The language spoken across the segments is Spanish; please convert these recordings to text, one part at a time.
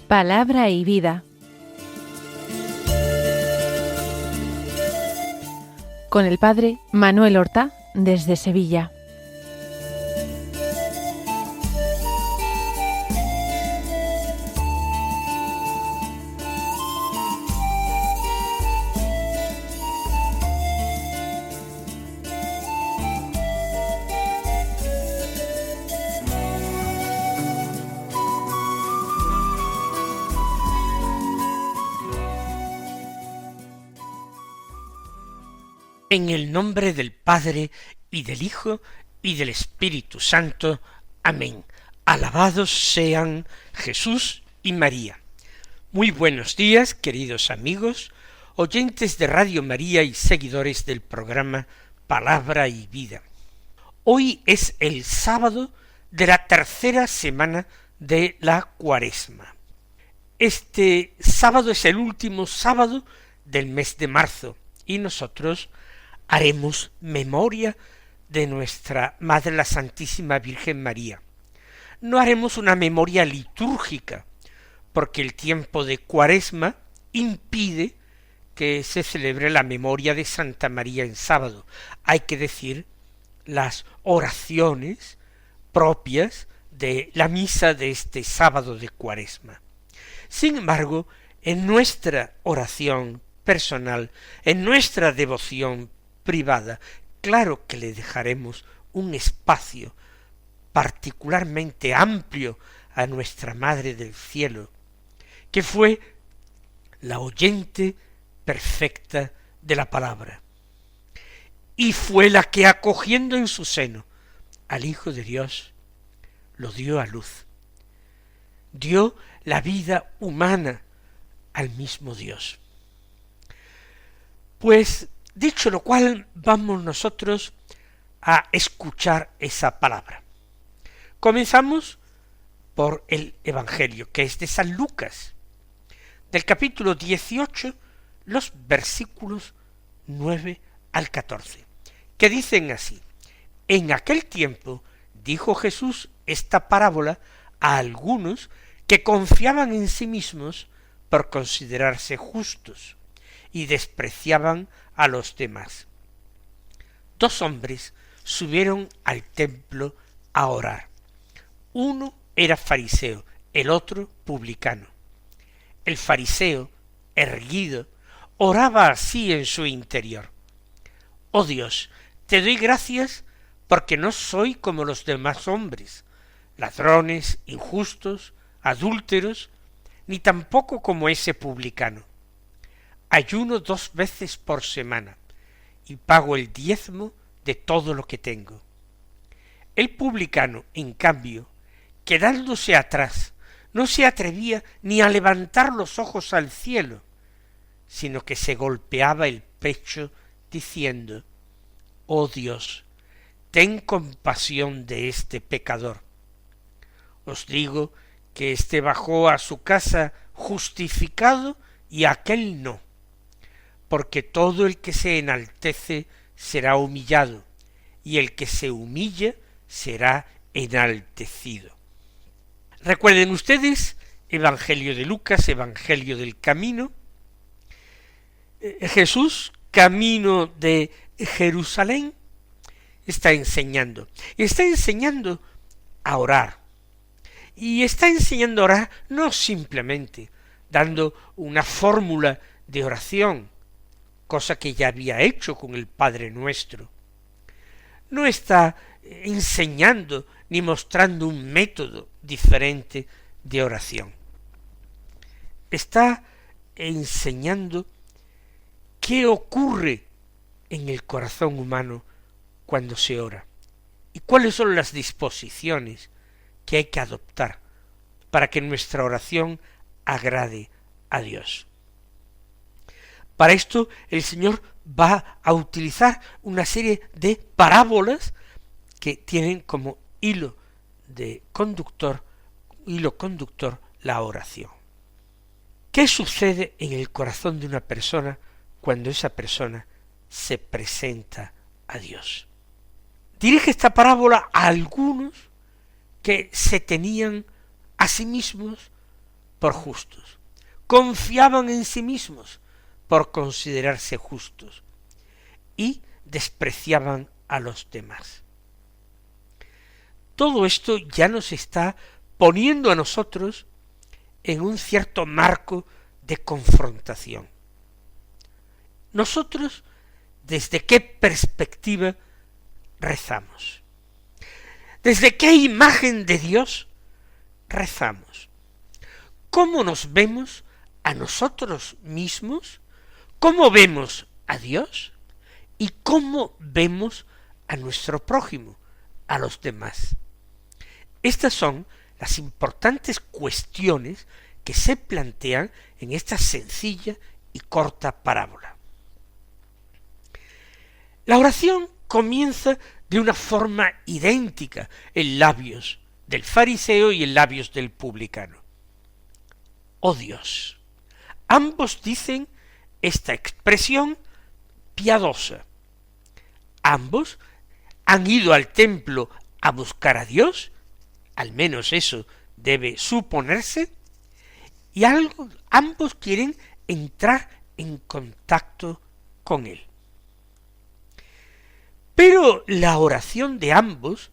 Palabra y vida. Con el padre Manuel Horta, desde Sevilla. En el nombre del Padre, y del Hijo, y del Espíritu Santo. Amén. Alabados sean Jesús y María. Muy buenos días, queridos amigos, oyentes de Radio María y seguidores del programa Palabra y Vida. Hoy es el sábado de la tercera semana de la Cuaresma. Este sábado es el último sábado del mes de marzo y nosotros haremos memoria de nuestra Madre la Santísima Virgen María. No haremos una memoria litúrgica, porque el tiempo de Cuaresma impide que se celebre la memoria de Santa María en sábado. Hay que decir las oraciones propias de la misa de este sábado de Cuaresma. Sin embargo, en nuestra oración personal, en nuestra devoción privada, claro que le dejaremos un espacio particularmente amplio a nuestra Madre del Cielo, que fue la oyente perfecta de la palabra, y fue la que, acogiendo en su seno al Hijo de Dios, lo dio a luz, dio la vida humana al mismo Dios. Pues, dicho lo cual, vamos nosotros a escuchar esa palabra. Comenzamos por el Evangelio, que es de San Lucas, del capítulo 18, los versículos 9 al 14, que dicen así: En aquel tiempo dijo Jesús esta parábola a algunos que confiaban en sí mismos por considerarse justos y despreciaban a los demás. Dos hombres subieron al templo a orar. Uno era fariseo, el otro publicano. El fariseo, erguido, oraba así en su interior: Oh Dios, te doy gracias porque no soy como los demás hombres, ladrones, injustos, adúlteros, ni tampoco como ese publicano. Ayuno 2 veces por semana y pago el diezmo de todo lo que tengo. El publicano, en cambio, quedándose atrás, no se atrevía ni a levantar los ojos al cielo, sino que se golpeaba el pecho diciendo: Oh Dios, ten compasión de este pecador. Os digo que éste bajó a su casa justificado y aquel no, porque todo el que se enaltece será humillado, y el que se humilla será enaltecido. Recuerden ustedes, Evangelio de Lucas, Evangelio del Camino. Jesús, camino de Jerusalén, está enseñando a orar, y está enseñando a orar no simplemente dando una fórmula de oración, cosa que ya había hecho con el Padre Nuestro. No está enseñando ni mostrando un método diferente de oración. Está enseñando qué ocurre en el corazón humano cuando se ora y cuáles son las disposiciones que hay que adoptar para que nuestra oración agrade a Dios. Para esto el Señor va a utilizar una serie de parábolas que tienen como hilo conductor la oración. ¿Qué sucede en el corazón de una persona cuando esa persona se presenta a Dios? Dirige esta parábola a algunos que se tenían a sí mismos por justos, confiaban en sí mismos por considerarse justos y despreciaban a los demás. Todo esto ya nos está poniendo a nosotros en un cierto marco de confrontación. Nosotros, ¿desde qué perspectiva rezamos? ¿Desde qué imagen de Dios rezamos? ¿Cómo nos vemos a nosotros mismos? ¿Cómo vemos a Dios? ¿Y cómo vemos a nuestro prójimo, a los demás? Estas son las importantes cuestiones que se plantean en esta sencilla y corta parábola. La oración comienza de una forma idéntica en labios del fariseo y en labios del publicano. Oh Dios. Ambos dicen esta expresión piadosa. Ambos han ido al templo a buscar a Dios, al menos eso debe suponerse, y ambos quieren entrar en contacto con Él. Pero la oración de ambos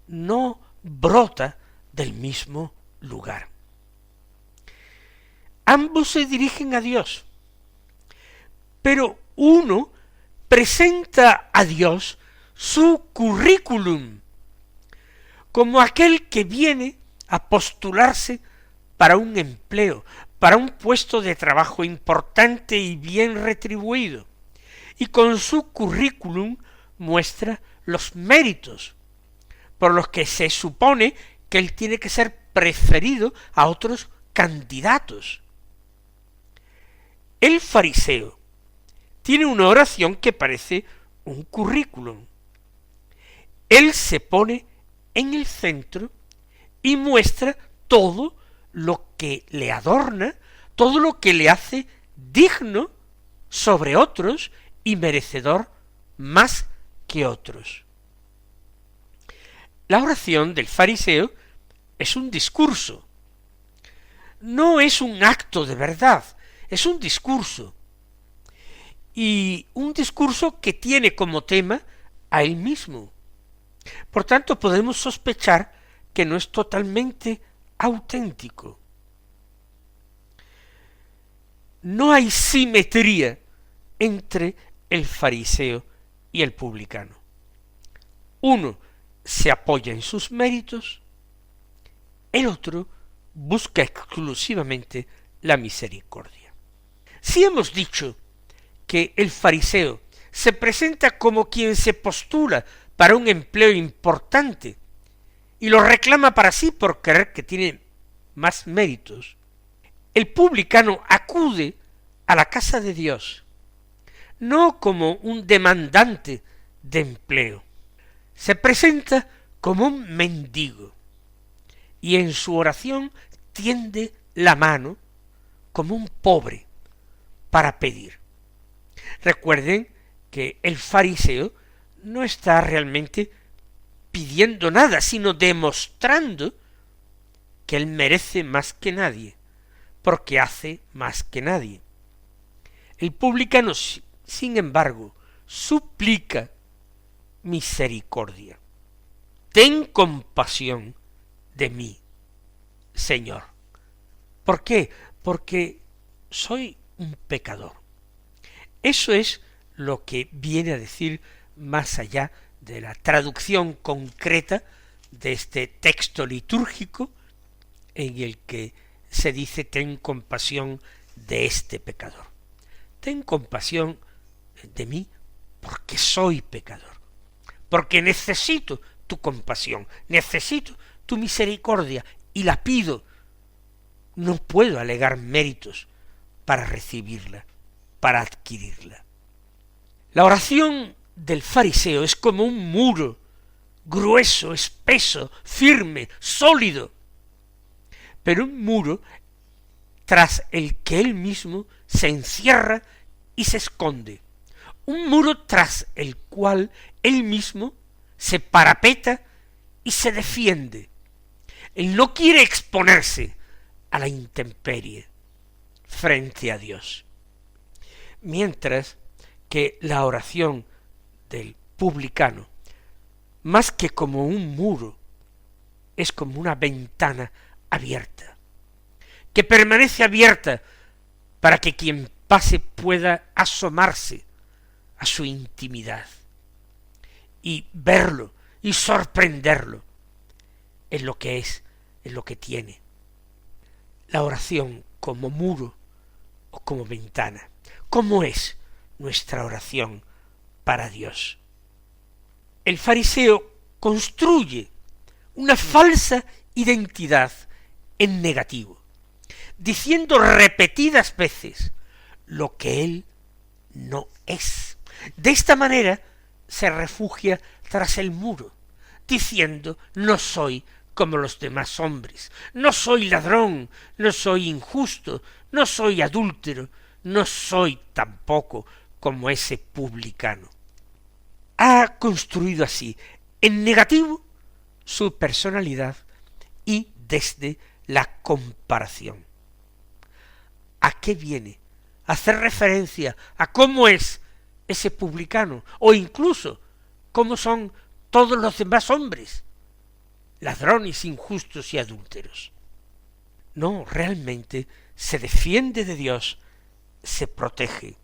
no brota del mismo lugar. Ambos se dirigen a Dios, pero uno presenta a Dios su currículum, como aquel que viene a postularse para un empleo, para un puesto de trabajo importante y bien retribuido, y con su currículum muestra los méritos por los que se supone que él tiene que ser preferido a otros candidatos. El fariseo tiene una oración que parece un currículum. Él se pone en el centro y muestra todo lo que le adorna, todo lo que le hace digno sobre otros y merecedor más que otros. La oración del fariseo es un discurso, no es un acto de verdad, es un discurso, y un discurso que tiene como tema a él mismo. Por tanto, podemos sospechar que no es totalmente auténtico. No hay simetría entre el fariseo y el publicano. Uno se apoya en sus méritos, el otro busca exclusivamente la misericordia. Si hemos dicho que el fariseo se presenta como quien se postula para un empleo importante y lo reclama para sí por creer que tiene más méritos, el publicano acude a la casa de Dios no como un demandante de empleo, se presenta como un mendigo y en su oración tiende la mano como un pobre para pedir. Recuerden que el fariseo no está realmente pidiendo nada, sino demostrando que él merece más que nadie, porque hace más que nadie. El publicano, sin embargo, suplica misericordia. Ten compasión de mí, Señor. ¿Por qué? Porque soy un pecador. Eso es lo que viene a decir más allá de la traducción concreta de este texto litúrgico en el que se dice ten compasión de este pecador. Ten compasión de mí porque soy pecador, porque necesito tu compasión, necesito tu misericordia y la pido. No puedo alegar méritos para recibirla, para adquirirla. La oración del fariseo es como un muro, grueso, espeso, firme, sólido, pero un muro tras el que él mismo se encierra y se esconde, un muro tras el cual él mismo se parapeta y se defiende. Él no quiere exponerse a la intemperie frente a Dios. Mientras que la oración del publicano, más que como un muro, es como una ventana abierta, que permanece abierta para que quien pase pueda asomarse a su intimidad y verlo y sorprenderlo en lo que es, en lo que tiene. La oración como muro o como ventana. ¿Cómo es nuestra oración para Dios? El fariseo construye una falsa identidad en negativo, diciendo repetidas veces lo que él no es. De esta manera se refugia tras el muro, diciendo no soy como los demás hombres, no soy ladrón, no soy injusto, no soy adúltero, no soy tampoco como ese publicano. Ha construido así, en negativo, su personalidad y desde la comparación. ¿A qué viene? Hacer referencia a cómo es ese publicano, o incluso cómo son todos los demás hombres, ladrones, injustos y adúlteros. No, realmente se defiende de Dios, se protege.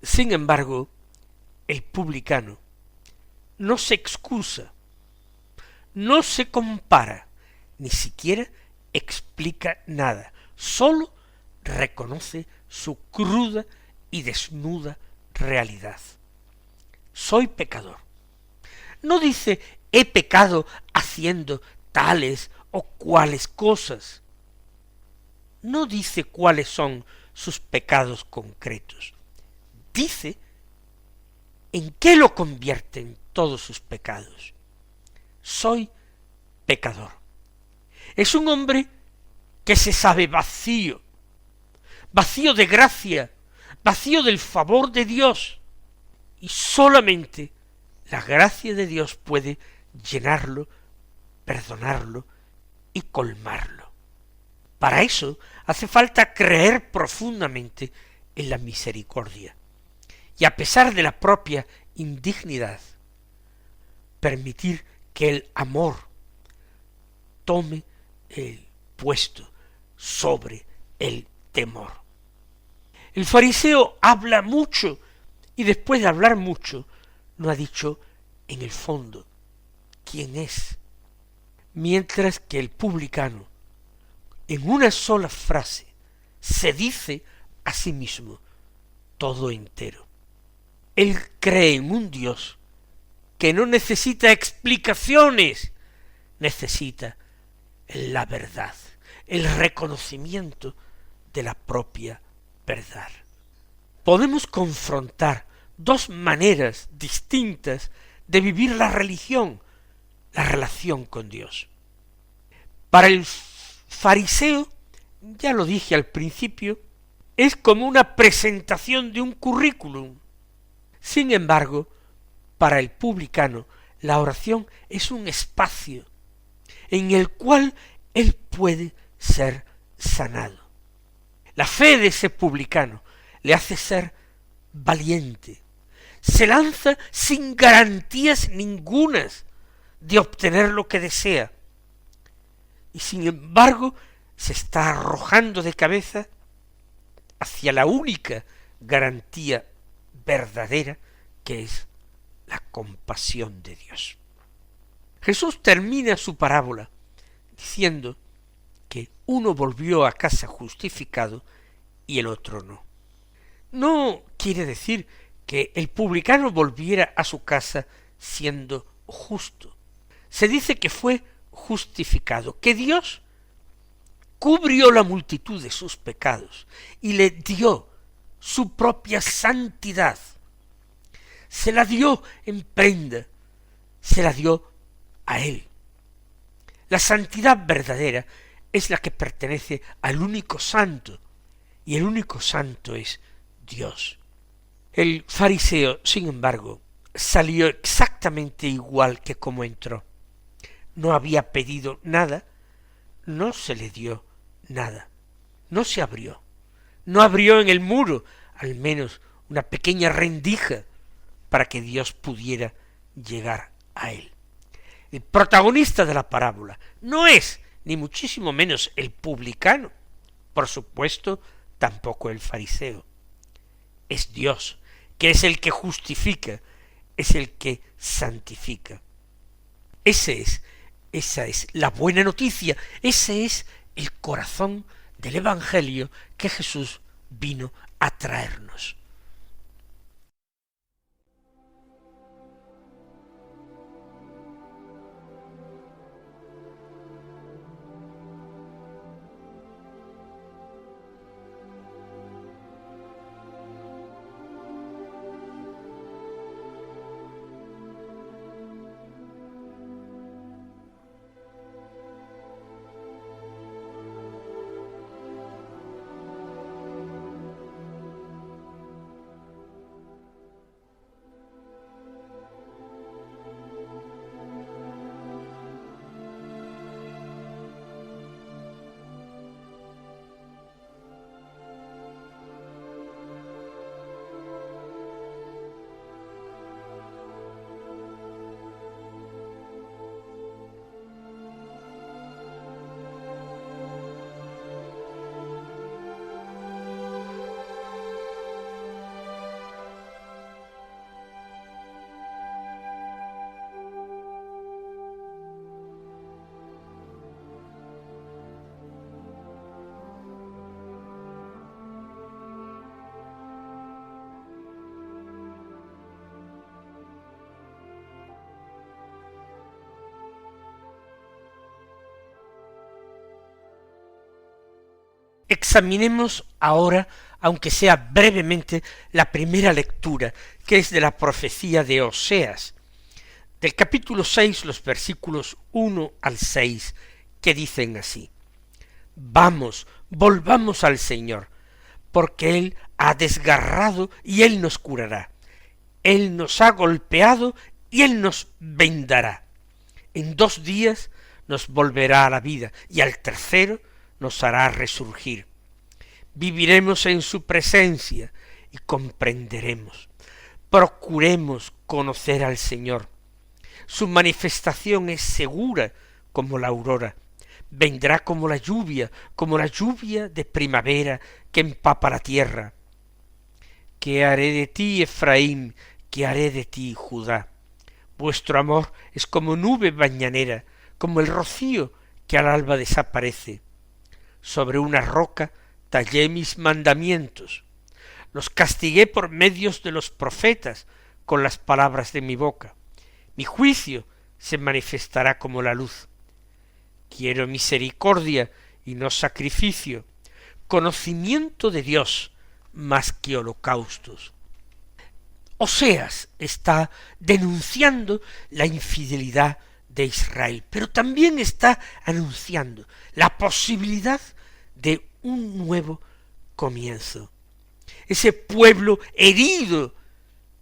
Sin embargo, el publicano no se excusa, no se compara, ni siquiera explica nada, sólo reconoce su cruda y desnuda realidad. Soy pecador. No dice he pecado haciendo tales o cuales cosas. No dice cuáles son sus pecados concretos. Dice en qué lo convierten todos sus pecados. Soy pecador. Es un hombre que se sabe vacío, vacío de gracia, vacío del favor de Dios, y solamente la gracia de Dios puede llenarlo, perdonarlo y colmarlo. Para eso hace falta creer profundamente en la misericordia, y a pesar de la propia indignidad, permitir que el amor tome el puesto sobre el temor. El fariseo habla mucho y después de hablar mucho no ha dicho en el fondo quién es, mientras que el publicano en una sola frase se dice a sí mismo todo entero. Él cree en un Dios que no necesita explicaciones, necesita la verdad, el reconocimiento de la propia verdad. Podemos confrontar dos maneras distintas de vivir la religión, la relación con Dios. Para el fariseo, ya lo dije al principio, es como una presentación de un currículum. Sin embargo, para el publicano, la oración es un espacio en el cual él puede ser sanado. La fe de ese publicano le hace ser valiente. Se lanza sin garantías ningunas de obtener lo que desea. Y sin embargo, se está arrojando de cabeza hacia la única garantía verdadera, que es la compasión de Dios. Jesús termina su parábola diciendo que uno volvió a casa justificado y el otro no. No quiere decir que el publicano volviera a su casa siendo justo. Se dice que fue justificado, que Dios cubrió la multitud de sus pecados y le dio su propia santidad. Se la dio en prenda, se la dio a él. La santidad verdadera es la que pertenece al único santo, y el único santo es Dios. El fariseo, sin embargo, salió exactamente igual que como entró. No había pedido nada, no se le dio nada. No se abrió. No abrió en el muro, al menos una pequeña rendija para que Dios pudiera llegar a él. El protagonista de la parábola no es ni muchísimo menos el publicano, por supuesto tampoco el fariseo. Es Dios, que es el que justifica, es el que santifica. Esa es la buena noticia, ese es el corazón del Evangelio que Jesús vino a traernos. Examinemos ahora, aunque sea brevemente, la primera lectura, que es de la profecía de Oseas, del capítulo 6, los versículos 1 al 6, que dicen así: Vamos, volvamos al Señor, porque Él ha desgarrado y Él nos curará. Él nos ha golpeado y Él nos vendará. En 2 días nos volverá a la vida y al tercero nos hará resurgir. Viviremos en su presencia y comprenderemos. Procuremos conocer al Señor. Su manifestación es segura como la aurora. Vendrá como la lluvia de primavera que empapa la tierra. ¿Qué haré de ti, Efraín? ¿Qué haré de ti, Judá? Vuestro amor es como nube mañanera, como el rocío que al alba desaparece. Sobre una roca tallé mis mandamientos, los castigué por medios de los profetas, con las palabras de mi boca. Mi juicio se manifestará como la luz. Quiero misericordia y no sacrificio, conocimiento de Dios más que holocaustos. Oseas está denunciando la infidelidad de Israel, pero también está anunciando la posibilidad de un nuevo comienzo. Ese pueblo herido,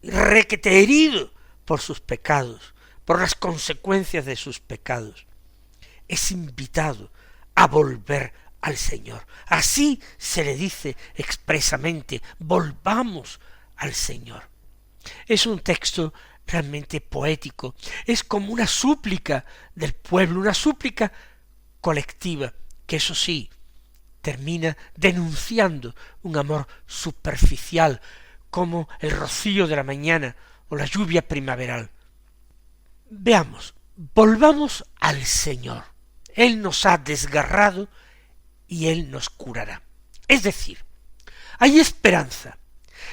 requete herido por sus pecados, por las consecuencias de sus pecados, es invitado a volver al Señor. Así se le dice expresamente: volvamos al Señor. Es un texto realmente poético, es como una súplica del pueblo, una súplica colectiva, que eso sí, termina denunciando un amor superficial, como el rocío de la mañana o la lluvia primaveral. Veamos, volvamos al Señor. Él nos ha desgarrado y Él nos curará. Es decir, hay esperanza.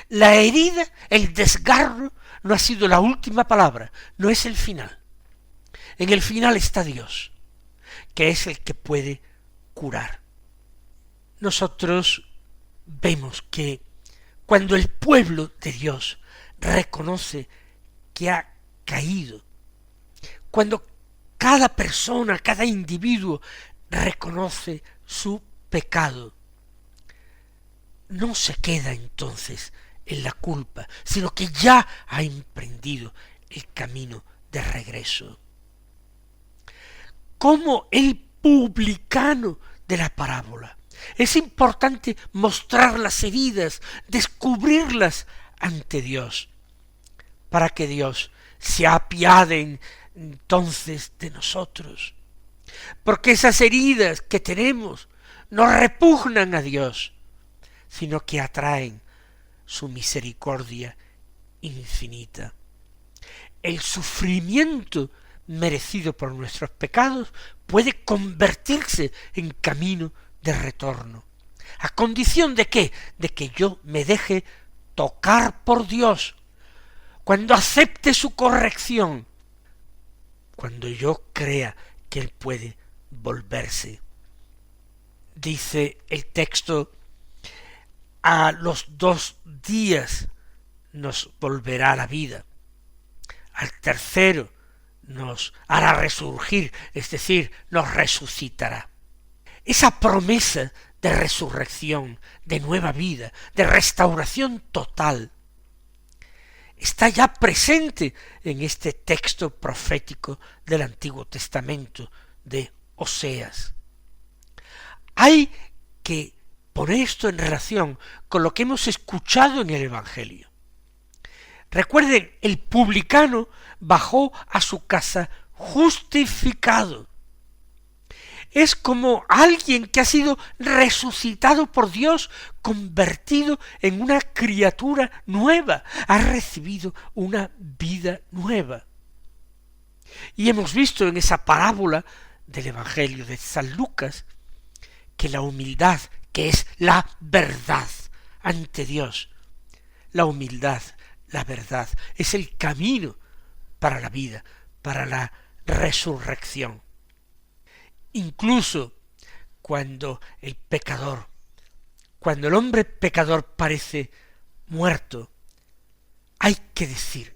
La herida, el desgarro, no ha sido la última palabra, no es el final. En el final está Dios, que es el que puede curar. Nosotros vemos que cuando el pueblo de Dios reconoce que ha caído, cuando cada persona, cada individuo reconoce su pecado, no se queda entonces en la culpa, sino que ya ha emprendido el camino de regreso. Como el publicano de la parábola Es importante mostrar las heridas, descubrirlas ante Dios, para que Dios se apiade entonces de nosotros. Porque esas heridas que tenemos no repugnan a Dios, sino que atraen su misericordia infinita. El sufrimiento merecido por nuestros pecados puede convertirse en camino de retorno. ¿A condición de qué? De que yo me deje tocar por Dios, cuando acepte su corrección, cuando yo crea que Él puede volverse. Dice el texto, a los 2 días nos volverá la vida, al tercero nos hará resurgir, es decir, nos resucitará. Esa promesa de resurrección, de nueva vida, de restauración total, está ya presente en este texto profético del Antiguo Testamento de Oseas. Hay que poner esto en relación con lo que hemos escuchado en el Evangelio. Recuerden, el publicano bajó a su casa justificado. Es como alguien que ha sido resucitado por Dios, convertido en una criatura nueva, ha recibido una vida nueva. Y hemos visto en esa parábola del Evangelio de San Lucas que la humildad, que es la verdad ante Dios, la humildad, la verdad, es el camino para la vida, para la resurrección. Incluso cuando el hombre pecador parece muerto, hay que decir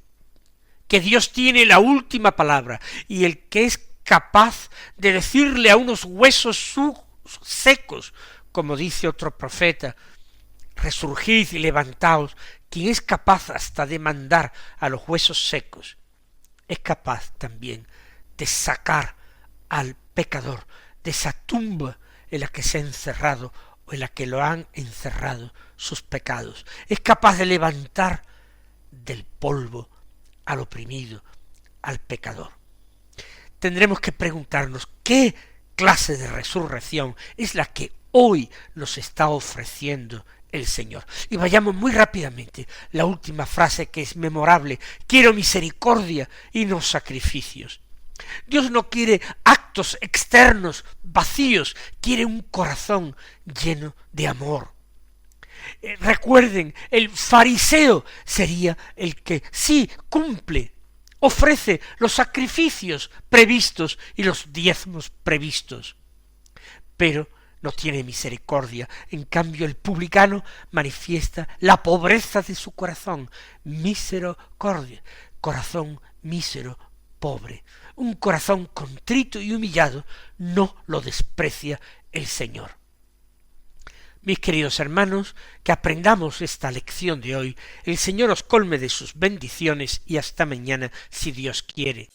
que Dios tiene la última palabra, y el que es capaz de decirle a unos huesos secos, como dice otro profeta, resurgid y levantaos, quien es capaz hasta de mandar a los huesos secos, es capaz también de sacar al pecador de esa tumba en la que se ha encerrado o en la que lo han encerrado sus pecados. Es capaz de levantar del polvo al oprimido, al pecador. Tendremos que preguntarnos qué clase de resurrección es la que hoy nos está ofreciendo el Señor. Y vayamos muy rápidamente. La última frase, que es memorable: quiero misericordia y no sacrificios. Dios no quiere actos externos vacíos, quiere un corazón lleno de amor. Recuerden, el fariseo sería el que sí cumple, ofrece los sacrificios previstos y los diezmos previstos, pero no tiene misericordia. En cambio, el publicano manifiesta la pobreza de su corazón, misericordia, corazón mísero, pobre. Un corazón contrito y humillado no lo desprecia el Señor. Mis queridos hermanos, que aprendamos esta lección de hoy. El Señor os colme de sus bendiciones y hasta mañana, si Dios quiere.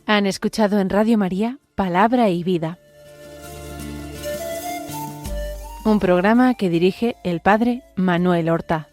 Han escuchado en Radio María Palabra y Vida, un programa que dirige el Padre Manuel Horta.